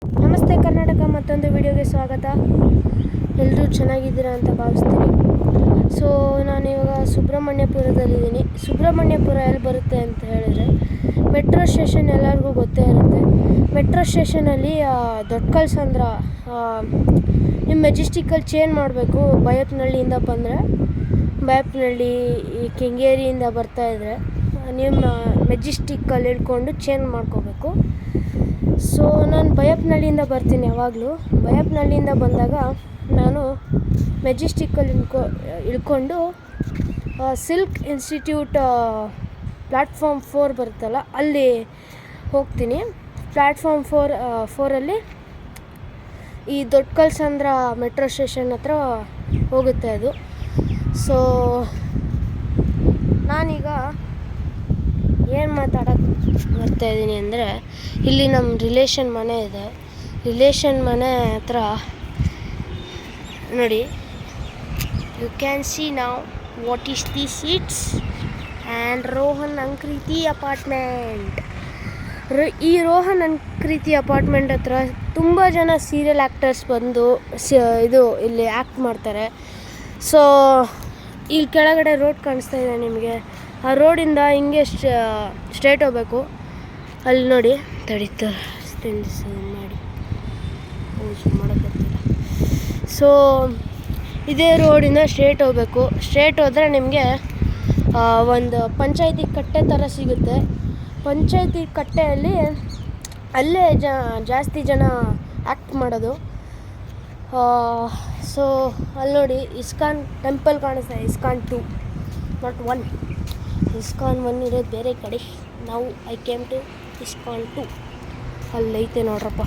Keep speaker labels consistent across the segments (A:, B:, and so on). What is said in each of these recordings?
A: ನಮಸ್ತೆ ಕರ್ನಾಟಕ, ಮತ್ತೊಂದು ವಿಡಿಯೋಗೆ ಸ್ವಾಗತ. ಎಲ್ಲರೂ ಚೆನ್ನಾಗಿದ್ದೀರಾ ಅಂತ ಭಾವಿಸ್ತೀನಿ. ಸೊ ನಾನಿವಾಗ ಸುಬ್ರಹ್ಮಣ್ಯಪುರದಲ್ಲಿದ್ದೀನಿ. ಸುಬ್ರಹ್ಮಣ್ಯಪುರ ಎಲ್ಲಿ ಬರುತ್ತೆ ಅಂತ ಹೇಳಿದರೆ, ಮೆಟ್ರೋ ಸ್ಟೇಷನ್ ಎಲ್ಲರಿಗೂ ಗೊತ್ತೇ ಇರುತ್ತೆ. ಮೆಟ್ರೋ ಸ್ಟೇಷನಲ್ಲಿ ದೊಡ್ಡಕಲ್ಸಂದ್ರ ನಿಮ್ಮ ಮೆಜೆಸ್ಟಿಕಲ್ಲಿ ಚೇಂಜ್ ಮಾಡಬೇಕು. ಬೈಯಪ್ಪನಹಳ್ಳಿಯಿಂದ ಬಂದರೆ, ಬೈಯಪ್ಪನಹಳ್ಳಿ ಈ ಕೆಂಗೇರಿಯಿಂದ ಬರ್ತಾಯಿದ್ರೆ ನಿಮ್ಮ ಮೆಜೆಸ್ಟಿಕ್ಕಲ್ಲಿ ಇಳ್ಕೊಂಡು ಚೇಂಜ್ ಮಾಡ್ಕೋಬೇಕು. ಸೊ ನಾನು ಬೈಯಪ್ಪನಹಳ್ಳಿಯಿಂದ ಬರ್ತೀನಿ. ಯಾವಾಗಲೂ ಬೈಯಪ್ಪನಹಳ್ಳಿಯಿಂದ ಬಂದಾಗ ನಾನು ಮೆಜೆಸ್ಟಿಕ್ಕಲ್ಲಿ ಇಳ್ಕೊಂಡು ಸಿಲ್ಕ್ ಇನ್ಸ್ಟಿಟ್ಯೂಟ್ ಪ್ಲ್ಯಾಟ್ಫಾರ್ಮ್ 4 ಬರುತ್ತಲ್ಲ, ಅಲ್ಲಿ ಹೋಗ್ತೀನಿ. ಪ್ಲ್ಯಾಟ್ಫಾರ್ಮ್ 4ಅಲ್ಲಿ ಈ ದೊಡ್ಡಕಲ್ಸಂದ್ರ ಮೆಟ್ರೋ ಸ್ಟೇಷನ್ ಹತ್ರ ಹೋಗುತ್ತೆ ಅದು. ಸೊ ನಾನೀಗ ಏನು ಮಾತಾಡೋಕ್ಕೆ ಬರ್ತಾಯಿದ್ದೀನಿ ಅಂದರೆ, ಇಲ್ಲಿ ನಮ್ಮ ರಿಲೇಷನ್ ಮನೆ ಇದೆ. ರಿಲೇಷನ್ ಮನೆ ಹತ್ರ ನೋಡಿ, ಯು ಕ್ಯಾನ್ ಸಿ ನಾವು what is the seats and Rohan Ankriti apartment. ಈ ರೋಹನ್ ಅಂಕ್ರೀತಿ ಅಪಾರ್ಟ್ಮೆಂಟ್ ಹತ್ರ ತುಂಬ ಜನ ಸೀರಿಯಲ್ ಆ್ಯಕ್ಟರ್ಸ್ ಬಂದು ಇಲ್ಲಿ ಆ್ಯಕ್ಟ್ ಮಾಡ್ತಾರೆ. ಸೊ ಇಲ್ಲಿ ಕೆಳಗಡೆ ರೋಡ್ ಕಾಣಿಸ್ತಾ ಇದೆ ನಿಮಗೆ. ಆ ರೋಡಿಂದ ಹಿಂಗೆ ಸ್ಟ್ರೇಟ್ ಹೋಗಬೇಕು. ಅಲ್ಲಿ ನೋಡಿ, ತಡೀತಾ ಮಾಡಿ ಮಾಡೋಕ್ಕಾಗ್ತಿಲ್ಲ. ಸೊ ಇದೇ ರೋಡಿಂದ ಸ್ಟ್ರೇಟ್ ಹೋಗಬೇಕು. ಸ್ಟ್ರೇಟ್ ಹೋದರೆ ನಿಮಗೆ ಒಂದು ಪಂಚಾಯತಿ ಕಟ್ಟೆ ಥರ ಸಿಗುತ್ತೆ. ಪಂಚಾಯತಿ ಕಟ್ಟೆಯಲ್ಲಿ ಅಲ್ಲೇ ಜಾಸ್ತಿ ಜನ ಆ್ಯಕ್ಟ್ ಮಾಡೋದು. ಸೊ ಅಲ್ಲಿ ನೋಡಿ, ಇಸ್ಕಾನ್ ಟೆಂಪಲ್ ಕಾಣಿಸ್ತಾ ಇದೆ. ISKCON 2 not 1. ಇಸ್ಕಾನ್ 1 ಇರೋದು ಬೇರೆ ಕಡೆ. ನಾವು ಐ ಕೇಮ್ ಟು ಇಸ್ಕಾನ್ 2. ಅಲ್ಲೈತೆ ನೋಡ್ರಪ್ಪ,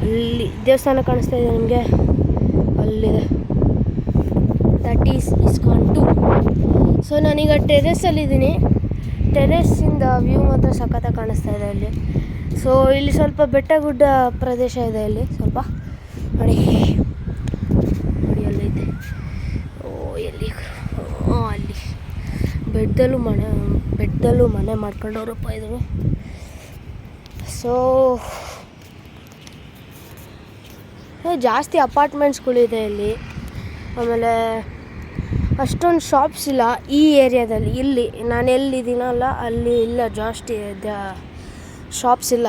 A: ಅಲ್ಲಿ ದೇವಸ್ಥಾನ ಕಾಣಿಸ್ತಾ ಇದೆ ನಿಮಗೆ, ಅಲ್ಲಿದೆ. That is ISKCON 2. ಸೊ ನಾನೀಗ ಟೆರೆಸಲ್ಲಿದ್ದೀನಿ. ಟೆರೆಸ್ಸಿಂದ ವ್ಯೂ ಮಾತ್ರ ಸಖತ್ತಾಗಿ ಕಾಣಿಸ್ತಾ ಇದೆ ಅಲ್ಲಿ. ಸೊ ಇಲ್ಲಿ ಸ್ವಲ್ಪ ಬೆಟ್ಟ ಗುಡ್ಡ ಪ್ರದೇಶ ಇದೆ. ಇಲ್ಲಿ ಸ್ವಲ್ಪ ನೋಡಿ ಅಲ್ಲೈತೆ. ಎಲ್ಲಿ ಅಲ್ಲಿ ಬೆಟ್ಟದಲ್ಲೂ ಮನೆ ಮಾಡ್ಕೊಂಡವ್ರಪ್ಪ ಇದ್ರು. ಸೊ ಜಾಸ್ತಿ ಅಪಾರ್ಟ್ಮೆಂಟ್ಸ್ಗಳಿದೆ ಇಲ್ಲಿ. ಆಮೇಲೆ ಅಷ್ಟೊಂದು ಶಾಪ್ಸ್ ಇಲ್ಲ ಈ ಏರಿಯಾದಲ್ಲಿ. ಇಲ್ಲಿ ನಾನು ಎಲ್ಲಿದ್ದೀನಲ್ಲ ಅಲ್ಲಿ ಇಲ್ಲ, ಜಾಸ್ತಿ ಶಾಪ್ಸ್ ಇಲ್ಲ.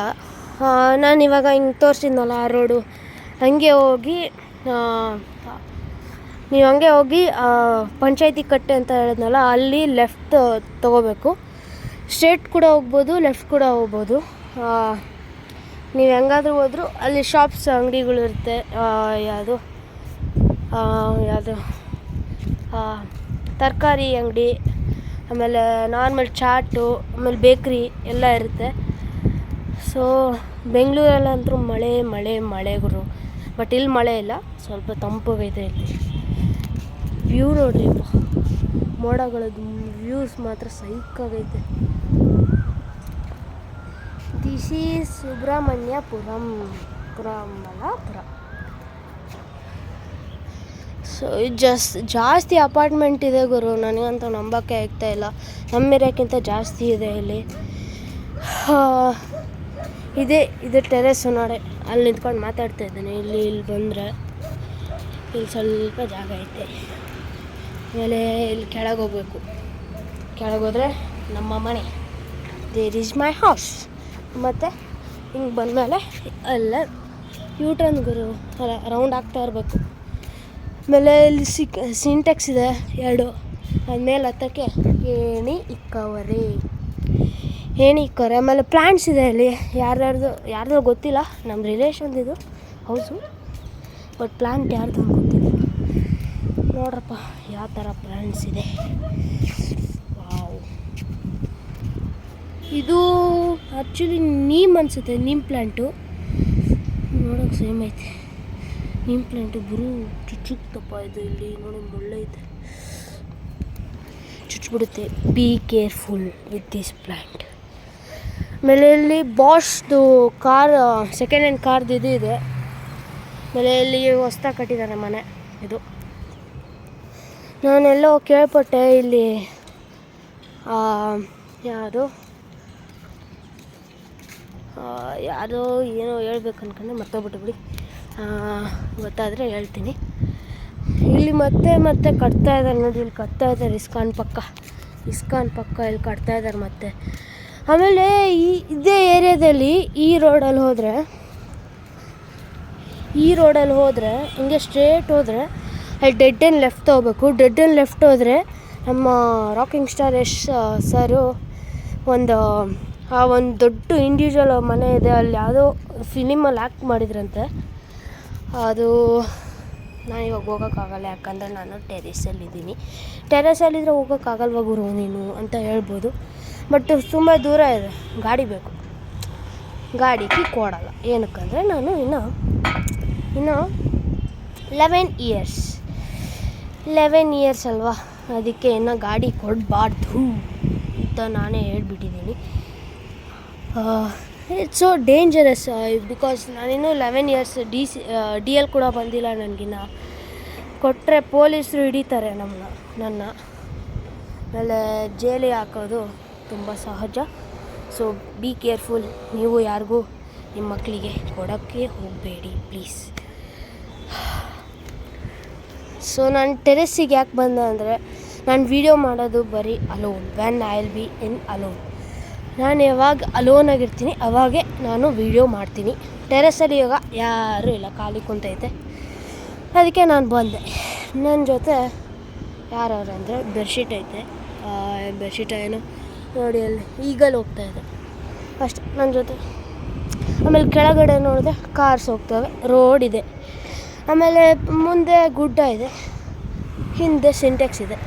A: ನಾನಿವಾಗ ಹಿಂಗೆ ತೋರಿಸಿದ್ನಲ್ಲ ಆ ರೋಡು, ನೀವು ಹಂಗೆ ಹೋಗಿ ಪಂಚಾಯತಿ ಕಟ್ಟೆ ಅಂತ ಹೇಳಿದ್ನಲ್ಲ, ಅಲ್ಲಿ ಲೆಫ್ಟ್ ತೊಗೋಬೇಕು. ಸ್ಟ್ರೇಟ್ ಕೂಡ ಹೋಗ್ಬೋದು, ಲೆಫ್ಟ್ ಕೂಡ ಹೋಗ್ಬೋದು. ನೀವು ಹೆಂಗಾದ್ರೂ ಹೋದರೂ ಅಲ್ಲಿ ಶಾಪ್ಸ್, ಅಂಗಡಿಗಳಿರುತ್ತೆ. ಯಾವುದು ತರಕಾರಿ ಅಂಗಡಿ, ಆಮೇಲೆ ನಾರ್ಮಲ್ ಚಾಟು, ಆಮೇಲೆ ಬೇಕ್ರಿ ಎಲ್ಲ ಇರುತ್ತೆ. ಸೊ ಬೆಂಗಳೂರಲ್ಲಂತೂ ಮಳೆ ಗುರು. ಬಟ್ ಇಲ್ಲಿ ಮಳೆ ಇಲ್ಲ, ಸ್ವಲ್ಪ ತಂಪಾಗೈತೆ ಇಲ್ಲಿ. ವ್ಯೂ ನೋಡ್ರಿ, ಮೋಡಗಳದ್ದು ವ್ಯೂಸ್ ಮಾತ್ರ ಸೈಕಾಗೈತೆ. This is Subramanyapuram, Mallapura. So ಜಾಸ್ತಿ ಅಪಾರ್ಟ್ಮೆಂಟ್ ಇದೆ ಗುರು. ನನಗಂತೂ ನಂಬೋಕ್ಕೆ ಆಗ್ತಾ ಇಲ್ಲ. ನಮ್ಮ ಏರಿಯಾಕ್ಕಿಂತ ಜಾಸ್ತಿ ಇದೆ ಇಲ್ಲಿ. ಇದು ಟೆರೆಸ್ಸು ನೋಡಿ, ಅಲ್ಲಿ ನಿಂತ್ಕೊಂಡು ಮಾತಾಡ್ತಾ ಇದ್ದೇನೆ. ಇಲ್ಲಿ ಬಂದರೆ ಇಲ್ಲಿ ಸ್ವಲ್ಪ ಜಾಗ ಐತೆ. ಆಮೇಲೆ ಇಲ್ಲಿ ಕೆಳಗೆ ಹೋಗ್ಬೇಕು. ಕೆಳಗೋದ್ರೆ ನಮ್ಮ ಮನೆ, ದೇರ್ ಈಸ್ ಮೈ ಹೌಸ್. ಮತ್ತು ಹಿಂಗೆ ಬಂದಮೇಲೆ ಅಲ್ಲ ಯೂಟರ್ನ್ ಗುರು, ಅಲ್ಲ ರೌಂಡ್ ಆಗ್ತಾ ಇರಬೇಕು. ಆಮೇಲೆ ಇಲ್ಲಿ ಸಿಂಟೆಕ್ಸ್ ಇದೆ 2. ಅದ್ಮೇಲೆ ಹತ್ತಕ್ಕೆ ಏಣಿ ಇಕ್ಕವರೆ. ಆಮೇಲೆ ಪ್ಲ್ಯಾಂಟ್ಸ್ ಇದೆ ಅಲ್ಲಿ. ಯಾರ್ದು ಗೊತ್ತಿಲ್ಲ, ನಮ್ಮ ರಿಲೇಷನ್ದಿದು ಹೌಸು. ಬಟ್ ಪ್ಲ್ಯಾಂಟ್ ಯಾರ್ದು ಗೊತ್ತಿಲ್ಲ. ನೋಡ್ರಪ್ಪ ಯಾವ ಥರ ಪ್ಲ್ಯಾಂಟ್ಸ್ ಇದೆ. ವಾವ್, ಇದು ಆ್ಯಕ್ಚುಲಿ ನೀಮ್ ಅನಿಸುತ್ತೆ. ನೀಮ್ ಪ್ಲ್ಯಾಂಟು ನೋಡೋಕೆ ಸೇಮ್ ಐತೆ. ನೀಮ್ ಪ್ಲ್ಯಾಂಟು ಗುರು ಚುಚ್ಚುತ್ತಪ್ಪ ಇದು. ಇಲ್ಲಿ ನೋಡಿ ಮುಳ್ಳೈತೆ, ಚುಚ್ಚಿಬಿಡುತ್ತೆ. Be careful with this plant. ಆಮೇಲೆ ಇಲ್ಲಿ ಬಾಷ್ದು ಕಾರ್, ಸೆಕೆಂಡ್ ಹ್ಯಾಂಡ್ ಕಾರ್ದು ಇದೆ. ಆಮೇಲೆ ಇಲ್ಲಿ ಹೊಸ್ದಾಗಿ ಕಟ್ಟಿದ್ದಾರೆ ಮನೆ ಇದು. ನಾನೆಲ್ಲೋ ಕೇಳ್ಪಟ್ಟೆ ಇಲ್ಲಿ ಯಾವುದು ಯಾರೋ ಏನೋ ಹೇಳ್ಬೇಕು ಅನ್ಕೊಂಡೆ ಮರ್ತೋಗ್ಬಿಟ್ಟು ಬಿಡಿ. ಗೊತ್ತಾದರೆ ಹೇಳ್ತೀನಿ. ಇಲ್ಲಿ ಮತ್ತೆ ಕಟ್ತಾ ಇದ್ದಾರೆ ನೋಡಿ, ಇಲ್ಲಿ ಕಟ್ತಾ ಇದ್ದಾರೆ ಇಸ್ಕಾನ್ ಪಕ್ಕ ಇಲ್ಲಿ ಕಟ್ತಾ ಇದ್ದಾರೆ ಮತ್ತೆ. ಆಮೇಲೆ ಇದೇ ಏರಿಯಾದಲ್ಲಿ ಈ ರೋಡಲ್ಲಿ ಹೋದರೆ ಹಿಂಗೆ ಸ್ಟ್ರೇಟ್ ಹೋದರೆ ಅಲ್ಲಿ ಡೆಡ್ ಆ್ಯಂಡ್ ಲೆಫ್ಟ್ ಹೋಗ್ಬೇಕು. ಡೆಡ್ ಆ್ಯಂಡ್ ಲೆಫ್ಟ್ ಹೋದರೆ ನಮ್ಮ ರಾಕಿಂಗ್ ಸ್ಟಾರ್ ಯಶ್ ಸರು ಒಂದು ದೊಡ್ಡ ಇಂಡಿವಿಜುವಲ್ ಮನೆ ಇದೆ, ಅಲ್ಲಿ ಯಾವುದೋ ಫಿಲಿಮಲ್ಲಿ ಆ್ಯಕ್ಟ್ ಮಾಡಿದ್ರಂತೆ. ಅದು ನಾನು ಇವಾಗ ಹೋಗೋಕ್ಕಾಗಲ್ಲ, ಯಾಕಂದರೆ ನಾನು ಟೆರೇಸಲ್ಲಿದ್ದೀನಿ. ಟೆರೇಸಲ್ಲಿದ್ದರೆ ಹೋಗೋಕ್ಕಾಗಲ್ವ ಗುರು ನೀನು ಅಂತ ಹೇಳ್ಬೋದು. ಬಟ್ ತುಂಬ ದೂರ ಇದೆ, ಗಾಡಿ ಬೇಕು. ಗಾಡಿ ಕಿಕ್ ಕೊಡಲ್ಲ, ಏನಕ್ಕಂದರೆ ನಾನು ಇನ್ನು 11 ಇಯರ್ಸ್ ಅಲ್ವಾ, ಅದಕ್ಕೆ ಇನ್ನು ಗಾಡಿ ಕೊಡಬಾರ್ದು ಅಂತ ನಾನೇ ಹೇಳ್ಬಿಟ್ಟಿದ್ದೀನಿ. ಇಟ್ಸ್ ಸೊ ಡೇಂಜರಸ್ ಬಿಕಾಸ್ ನಾನಿನ್ನೂ 11 ಇಯರ್ಸ್ ಡಿ ಎಲ್ ಕೂಡ ಬಂದಿಲ್ಲ ನನಗಿನ್ನ. ಕೊಟ್ಟರೆ ಪೊಲೀಸರು ಹಿಡಿತಾರೆ ನನ್ನ ಆಮೇಲೆ ಜೈಲಿಗೆ ಹಾಕೋದು ತುಂಬ ಸಹಜ. ಸೊ ಬಿ ಕೇರ್ಫುಲ್, ನೀವು ಯಾರಿಗೂ ನಿಮ್ಮ ಮಕ್ಕಳಿಗೆ ಕೊಡೋಕ್ಕೆ ಹೋಗಬೇಡಿ ಪ್ಲೀಸ್. ಸೊ ನಾನು ಟೆರೆಸ್ಸಿಗೆ ಯಾಕೆ ಬಂದೆ ಅಂದರೆ, ನಾನು ವೀಡಿಯೋ ಮಾಡೋದು ಬರೀ alone. When I will be in alone, ನಾನು ಯಾವಾಗ ಅಲೋನ್ ಆಗಿರ್ತೀನಿ ಅವಾಗೇ ನಾನು ವೀಡಿಯೋ ಮಾಡ್ತೀನಿ. ಟೆರೆಸಲ್ಲಿ ಇವಾಗ ಯಾರೂ ಇಲ್ಲ, ಖಾಲಿ ಕುಂತೈತೆ, ಅದಕ್ಕೆ ನಾನು ಬಂದೆ. ನನ್ನ ಜೊತೆ ಯಾರವ್ರು ಅಂದರೆ ಬೆಡ್ಶೀಟ್ ಐತೆ, ಬೆಡ್ಶೀಟ್ ಏನು ನೋಡಿ ಅಲ್ಲಿ ಈಗಲ್ಲಿ ಹೋಗ್ತಾಯಿದೆ ಅಷ್ಟೆ ನನ್ನ ಜೊತೆ. ಆಮೇಲೆ ಕೆಳಗಡೆ ನೋಡಿದೆ ಕಾರ್ಸ್ ಹೋಗ್ತವೆ, ರೋಡ್ ಇದೆ, ಆಮೇಲೆ ಮುಂದೆ ಗುಡ್ಡ ಇದೆ, ಹಿಂದೆ ಸಿಂಟೆಕ್ಸ್ ಇದೆ.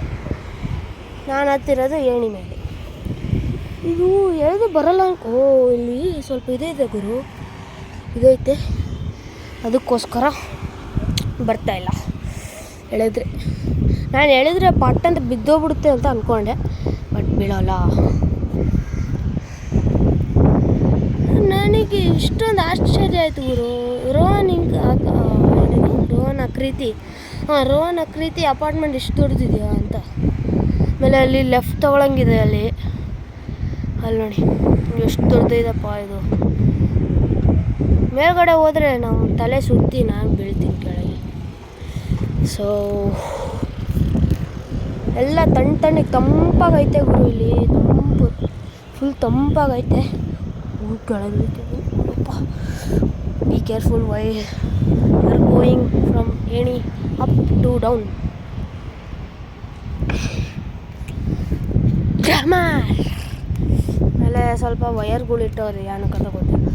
A: ನಾನು ಹತ್ತಿರೋದು ಏಣಿ ಮೇಲೆ. ಇದು ಎಳೆದು ಬರಲ್ಲ. ಇಲ್ಲಿ ಸ್ವಲ್ಪ ಇದೆ ಗುರು, ಇದೈತೆ, ಅದಕ್ಕೋಸ್ಕರ ಬರ್ತಾಯಿಲ್ಲ. ನಾನು ಎಳೆದ್ರೆ ಪಟ್ ಅಂತ ಬಿದ್ದೋಗ್ಬಿಡುತ್ತೆ ಅಂತ ಅಂದ್ಕೊಂಡೆ, ಬಟ್ ಬೀಳೋಲ್ಲ. ನನಗೆ ಇಷ್ಟೊಂದು ಆಶ್ಚರ್ಯ ಆಯಿತು ಗುರು. ರೋಹನ್ ಆಕೃತಿ ಅಪಾರ್ಟ್ಮೆಂಟ್ ಇಷ್ಟು ದೊಡ್ಡದಿದೆಯಾ ಅಂತ. ಆಮೇಲೆ ಅಲ್ಲಿ ಲೆಫ್ಟ್ ತೊಗೊಳಂಗಿದೆ, ಅಲ್ಲಿ ನೋಡಿ ಎಷ್ಟು ದೊಡ್ಡದಪ್ಪ ಇದು. ಮೇಲ್ಗಡೆ ಹೋದರೆ ನಾವು ತಲೆ ಸುತ್ತಿ ನಾನು ಬೀಳ್ತೀನಿ ಕೆಳಗೆ. ಸೊ ಎಲ್ಲ ತಣ್ಣಗೆ ತಂಪಾಗೈತೆ ಗುರು, ಇಲ್ಲಿ ಫುಲ್ ತಂಪಾಗೈತೆ. ಕೆಳಗೆ ಬೀಳ್ತೀನಿ ಅಪ್ಪ. Be careful why are going from ಏಣಿ ಅಪ್ ಟು ಡೌನ್. ಆಮೇಲೆ ಸ್ವಲ್ಪ ವಯರ್ಗಳಿಟ್ಟವ್ರಿ, ಏನಕ್ಕಂತ ಗೊತ್ತಿಲ್ಲ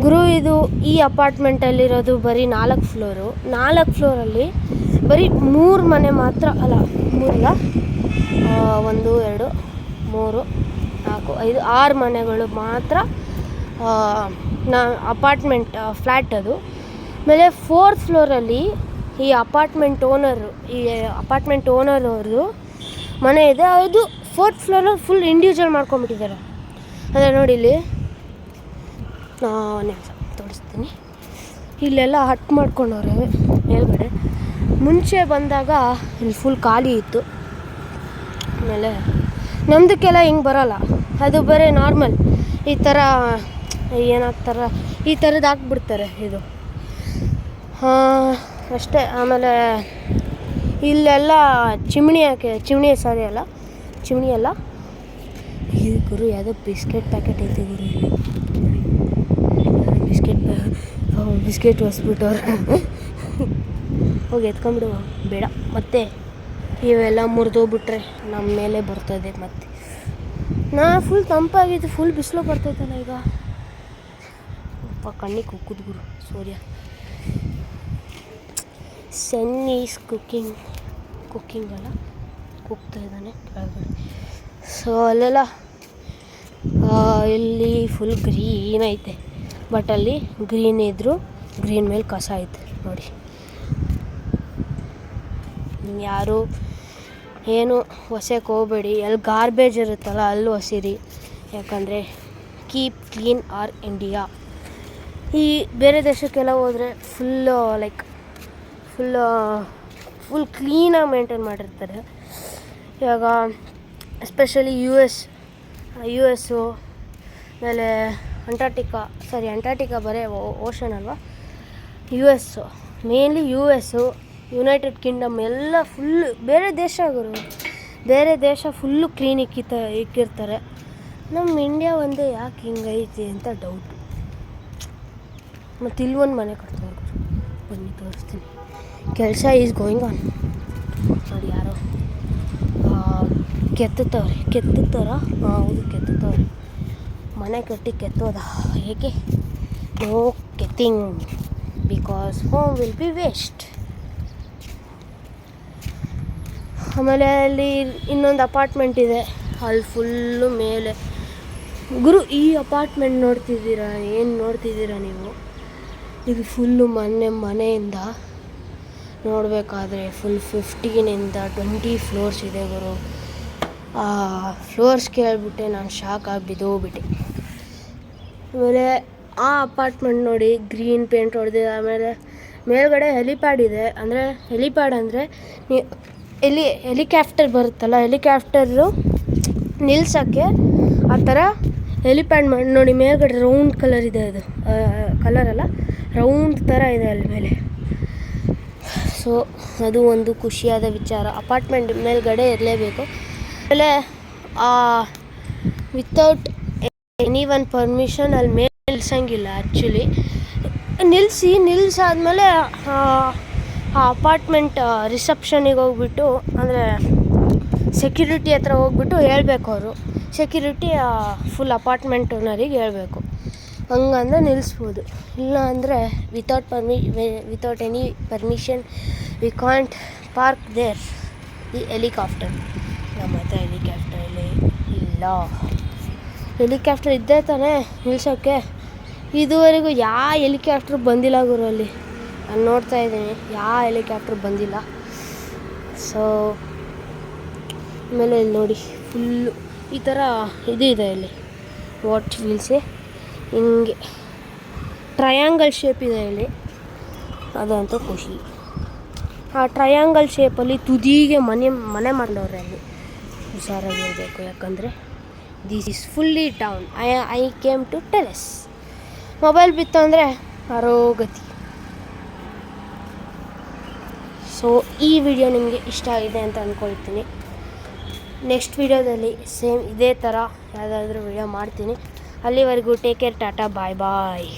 A: ಗುರು. ಇದು ಈ ಅಪಾರ್ಟ್ಮೆಂಟಲ್ಲಿರೋದು ಬರೀ 4 ಫ್ಲೋರು. 4 ಫ್ಲೋರಲ್ಲಿ ಬರೀ 3 ಮನೆ ಮಾತ್ರ, ಅಲ್ಲ 3 ಇಲ್ಲ, 1 2 3 4 5 6 ಮನೆಗಳು ಮಾತ್ರ ಅಪಾರ್ಟ್ಮೆಂಟ್ ಫ್ಲ್ಯಾಟ್ ಅದು. ಆಮೇಲೆ 4th ಫ್ಲೋರಲ್ಲಿ ಈ ಅಪಾರ್ಟ್ಮೆಂಟ್ ಓನರ್ ಅವ್ರದ್ದು ಮನೆ ಇದೆ. ಅದು 4th ಫ್ಲೋರಲ್ಲಿ ಫುಲ್ ಇಂಡಿವಿಜುವಲ್ ಮಾಡ್ಕೊಂಬಿಟ್ಟಿದ್ದಾರೆ. ಅದೇ ನೋಡಿ ಇಲ್ಲಿ ತೋರಿಸ್ತೀನಿ, ಇಲ್ಲೆಲ್ಲ ಹಟ್ ಮಾಡ್ಕೊಂಡವ್ರೆ ಮೇಲ್ಗಡೆ. ಮುಂಚೆ ಬಂದಾಗ ಇಲ್ಲಿ ಫುಲ್ ಖಾಲಿ ಇತ್ತು. ಆಮೇಲೆ ನಮ್ಮದಕ್ಕೆಲ್ಲ ಹಿಂಗೆ ಬರೋಲ್ಲ, ಅದು ಬರೀ ನಾರ್ಮಲ್ ಈ ಥರ ಏನಾಗ್ತಾರ ಈ ಥರದ್ದು ಹಾಕ್ಬಿಡ್ತಾರೆ ಇದು ಅಷ್ಟೇ. ಆಮೇಲೆ ಇಲ್ಲೆಲ್ಲ ಚಿಮಣಿ ಅಲ್ಲ ಇದು ಗುರು, ಯಾವುದೋ ಬಿಸ್ಕೆಟ್ ಪ್ಯಾಕೆಟ್ ಐತೆ ಗುರು. ಬಿಸ್ಕೆಟ್ ಹೊಸ್ಬಿಟ್ಟವ್ರು. ಹೋಗಿ ಎತ್ಕೊಂಡ್ಬಿಡು, ಬೇಡ ಮತ್ತೆ ಇವೆಲ್ಲ ಮುರಿದೋಗ್ಬಿಟ್ರೆ ನಮ್ಮ ಮೇಲೆ ಬರ್ತದೆ ಮತ್ತೆ. ಫುಲ್ ತಂಪಾಗಿತ್ತು, ಫುಲ್ ಬಿಸಿಲು ಬರ್ತೈತಲ್ಲ ಈಗ. ಕಣ್ಣಿಗೆ ಕುಕ್ಕುದು ಗುರು ಸೂರ್ಯ. ಸನ್ ಈಸ್ ಕುಕ್ಕಿಂಗ್ ಅಲ್ಲ, ಕುಕ್ತಾ ಇದ್ದಾನೆ ಕೆಳಗಡೆ. ಸೊ ಅಲ್ಲೆಲ್ಲ ಇಲ್ಲಿ ಫುಲ್ ಗ್ರೀನ್ ಐತೆ, ಬಟ್ ಅಲ್ಲಿ ಗ್ರೀನ್ ಇದ್ದರೂ ಗ್ರೀನ್ ಮೇಲೆ ಕಸ ಐತೆ ನೋಡಿ. ಯಾರು ಏನು ಹೊಸಕ್ಕೆ ಹೋಗಬೇಡಿ, ಎಲ್ಲಿ ಗಾರ್ಬೇಜ್ ಇರುತ್ತಲ್ಲ ಅಲ್ಲಿ ಹೊಸಿರಿ, ಯಾಕಂದರೆ ಕೀಪ್ ಕ್ಲೀನ್ ಆರ್ ಇಂಡಿಯಾ. ಈ ಬೇರೆ ದೇಶಕ್ಕೆಲ್ಲ ಹೋದರೆ ಫುಲ್ ಕ್ಲೀನಾಗಿ ಮೇಂಟೈನ್ ಮಾಡಿರ್ತಾರೆ. ಇವಾಗ ಎಸ್ಪೆಷಲಿ ಯು ಎಸ್ಸು, ಆಮೇಲೆ ಅಂಟಾರ್ಟಿಕಾ ಬರೀ ಓಷನ್ ಅಲ್ವಾ. U S mainly United Kingdom ಎಲ್ಲ ಫುಲ್ಲು ಬೇರೆ ದೇಶ ಫುಲ್ಲು ಕ್ಲೀನ್ ಇಕ್ಕಿರ್ತಾರೆ. ನಮ್ಮ ಇಂಡಿಯಾ ಒಂದೇ ಯಾಕೆ ಹಿಂಗೈತಿ ಅಂತ ಡೌಟು. ಮತ್ತು ಇಲ್ಲೊಂದು ಮನೆ ಕಟ್ತವ್ರು, ಬನ್ನಿ ತೋರಿಸ್ತೀನಿ. ಕೆಲಸ ಈಸ್ ಗೋಯಿಂಗ್ ಆನ್. ನೋಡಿ ಯಾರೋ ಕೆತ್ತುತ್ತಾರ. ಹೌದು ಕೆತ್ತುತ್ತವ್ರೆ. ಮನೆ ಕಟ್ಟಿ ಕೆತ್ತೋದ ಏಕೆ? ನೋ ಕೆತ್ತಿಂಗ್ because home will be waste. ಆಮೇಲೆ ಅಲ್ಲಿ ಇನ್ನೊಂದು ಅಪಾರ್ಟ್ಮೆಂಟ್ ಇದೆ, ಅಲ್ಲಿ ಫುಲ್ಲು ಮೇಲೆ ಗುರು. ಈ ಅಪಾರ್ಟ್ಮೆಂಟ್ ಏನು ನೋಡ್ತಿದ್ದೀರಾ ನೀವು? ಇದು ಫುಲ್ಲು ಮನೆಯಿಂದ ನೋಡಬೇಕಾದ್ರೆ ಫುಲ್ 15ಇಂದ 20 ಫ್ಲೋರ್ಸ್ ಇದೆ ಗುರು. ಆ ಫ್ಲೋರ್ಸ್ ಕೇಳಿಬಿಟ್ಟೆ ನಾನು ಶಾಕ್ ಆಗಿ ಬಿದ್ದೋಗ್ಬಿಟ್ಟೆ. ಆಮೇಲೆ ಆ ಅಪಾರ್ಟ್ಮೆಂಟ್ ನೋಡಿ ಗ್ರೀನ್ ಪೇಂಟ್ ಹೊಡೆದಿದೆ. ಆಮೇಲೆ ಮೇಲ್ಗಡೆ ಹೆಲಿಪ್ಯಾಡ್ ಇದೆ. ಹೆಲಿಪ್ಯಾಡ್ ಅಂದರೆ ಹೆಲಿಕಾಪ್ಟರ್ ಬರುತ್ತಲ್ಲ, ಹೆಲಿಕಾಪ್ಟರು ನಿಲ್ಸೋಕ್ಕೆ ಆ ಥರ ಹೆಲಿಪ್ಯಾಡ್ ಮಾಡಿ ನೋಡಿ. ಮೇಲ್ಗಡೆ ರೌಂಡ್ ಕಲರ್ ಇದೆ, ಅದು ಕಲರಲ್ಲ ರೌಂಡ್ ಥರ ಇದೆ ಅಲ್ಲಿ ಮೇಲೆ. ಸೊ ಅದು ಒಂದು ಖುಷಿಯಾದ ವಿಚಾರ. ಅಪಾರ್ಟ್ಮೆಂಟ್ ಮೇಲ್ಗಡೆ ಇರಲೇಬೇಕು. ಆಮೇಲೆ ವಿತೌಟ್ ಎನಿ ಒನ್ ಪರ್ಮಿಷನ್ ಅಲ್ಲಿ ಮೇಲೆ ನಿಲ್ಸಂಗಿಲ್ಲ ಆ್ಯಕ್ಚುಲಿ. ನಿಲ್ಸಾದ್ಮೇಲೆ ಆ ಅಪಾರ್ಟ್ಮೆಂಟ್ ರಿಸೆಪ್ಷನಿಗೆ ಹೋಗ್ಬಿಟ್ಟು, ಅಂದರೆ ಸೆಕ್ಯೂರಿಟಿ ಹತ್ರ ಹೋಗ್ಬಿಟ್ಟು ಹೇಳ್ಬೇಕು. ಅವರು ಸೆಕ್ಯೂರಿಟಿ ಫುಲ್ ಅಪಾರ್ಟ್ಮೆಂಟ್ ಓನರಿಗೆ ಹೇಳ್ಬೇಕು. ಹಂಗಂದ್ರೆ ನಿಲ್ಲಿಸ್ಬೋದು. ಇಲ್ಲ ಅಂದರೆ without any permission we can't park there ಈ ಹೆಲಿಕಾಪ್ಟರ್. ನಮ್ಮ ಹತ್ರ ಹೆಲಿಕಾಪ್ಟರ್ ಇಲ್ಲ. ಹೆಲಿಕಾಪ್ಟರ್ ಇದ್ದೇ ತಾನೇ ನಿಲ್ಸೋಕ್ಕೆ. ಇದುವರೆಗೂ ಯಾವ ಹೆಲಿಕಾಪ್ಟ್ರು ಬಂದಿಲ್ಲ ಗುರು ಅಲ್ಲಿ. ನಾನು ನೋಡ್ತಾ ಇದ್ದೀನಿ, ಯಾವ ಹೆಲಿಕಾಪ್ಟ್ರು ಬಂದಿಲ್ಲ. ಸೊ ಆಮೇಲೆ ಇಲ್ಲಿ ನೋಡಿ ಫುಲ್ಲು ಈ ಥರ ಇದು ಇದೆ ಇಲ್ಲಿ, ವಾಟ್ ವೀಲ್ಸೆ ಹಿಂಗೆ ಟ್ರಯಾಂಗಲ್ ಶೇಪ್ ಇದೆ ಇಲ್ಲಿ. ಅದಂತೂ ಖುಷಿ. ಆ ಟ್ರಯಾಂಗಲ್ ಶೇಪಲ್ಲಿ ತುದಿಗೆ ಮನೆ ಮಾಡವ್ರೆ. ಅಲ್ಲಿ ಹುಷಾರಾಗಿರಬೇಕು, ಯಾಕಂದರೆ this is fully down. I came to terrace. Mobile ಬಿತ್ತು ಅಂದರೆ ಆರೋಗತಿ. ಸೊ ಈ ವಿಡಿಯೋ ನಿಮಗೆ ಇಷ್ಟ ಆಗಿದೆ ಅಂತ ಅಂದ್ಕೊಳ್ತೀನಿ. ನೆಕ್ಸ್ಟ್ ವಿಡಿಯೋದಲ್ಲಿ ಸೇಮ್ ಇದೇ ಥರ ಯಾವುದಾದ್ರೂ ವಿಡಿಯೋ ಮಾಡ್ತೀನಿ. ಅಲ್ಲಿವರೆಗೂ ಟೇಕ್ ಕೇರ್, ಟಾಟಾ, ಬಾಯ್.